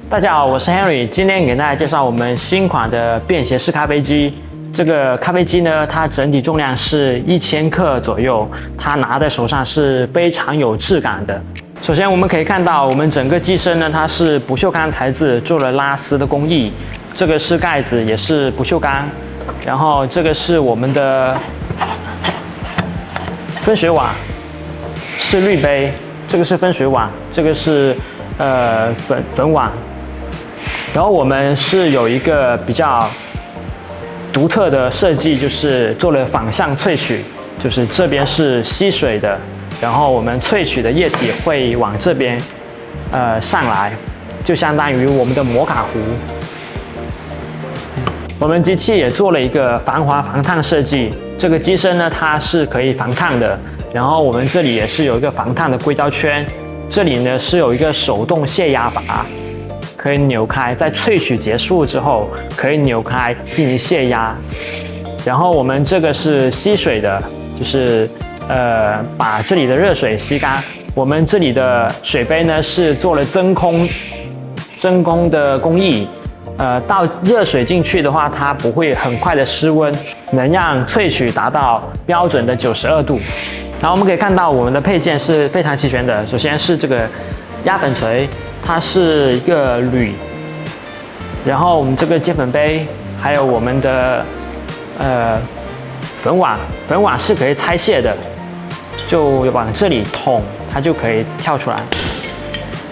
大家好，我是 Henry， 今天给大家介绍我们新款的便携式咖啡机。这个咖啡机呢，它整体重量是1000克左右，它拿在手上是非常有质感的。首先我们可以看到，我们整个机身呢，它是不锈钢材质，做了拉丝的工艺。这个是盖子，也是不锈钢。然后这个是我们的分水瓦，是滤杯。这个是分水瓦，这个是粉瓦。然后我们是有一个比较独特的设计，就是做了反向萃取，就是这边是吸水的，然后我们萃取的液体会往这边上来，就相当于我们的摩卡壶。我们机器也做了一个防滑防烫设计，这个机身呢它是可以防烫的，然后我们这里也是有一个防烫的硅胶圈，这里呢是有一个手动泄压阀。可以扭开，在萃取结束之后可以扭开进行泄压。然后我们这个是吸水的，就是把这里的热水吸干。我们这里的水杯呢是做了真空的工艺，倒热水进去的话，它不会很快的失温，能让萃取达到标准的92度。然后我们可以看到我们的配件是非常齐全的，首先是这个压粉锤。它是一个铝，然后我们这个接粉杯，还有我们的粉瓦是可以拆卸的，就往这里捅，它就可以跳出来。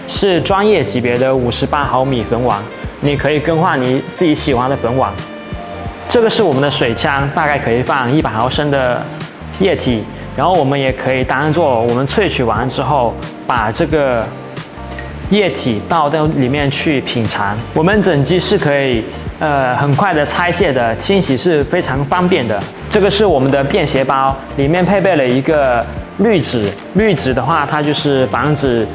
是专业级别的58毫米粉瓦，你可以更换你自己喜欢的粉瓦。这个是我们的水枪，大概可以放100毫升的液体，然后我们也可以当做我们萃取完之后，把这个液体倒到里面去品尝。我们整机是可以很快的拆卸的，清洗是非常方便的。这个是我们的便携包，里面配备了一个滤纸。滤纸的话，它就是防止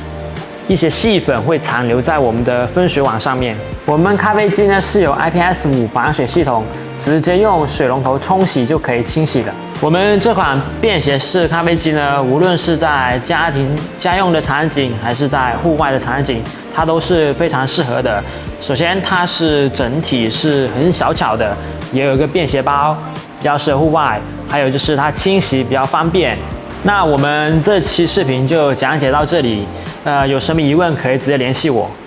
一些细粉会残留在我们的分水碗上面。我们咖啡机呢是有 IPS5 防水系统，直接用水龙头冲洗就可以清洗的。我们这款便携式咖啡机呢，无论是在家用的场景，还是在户外的场景，它都是非常适合的。首先，它是整体是很小巧的，也有一个便携包，比较适合户外。还有就是它清洗比较方便。那我们这期视频就讲解到这里，有什么疑问可以直接联系我。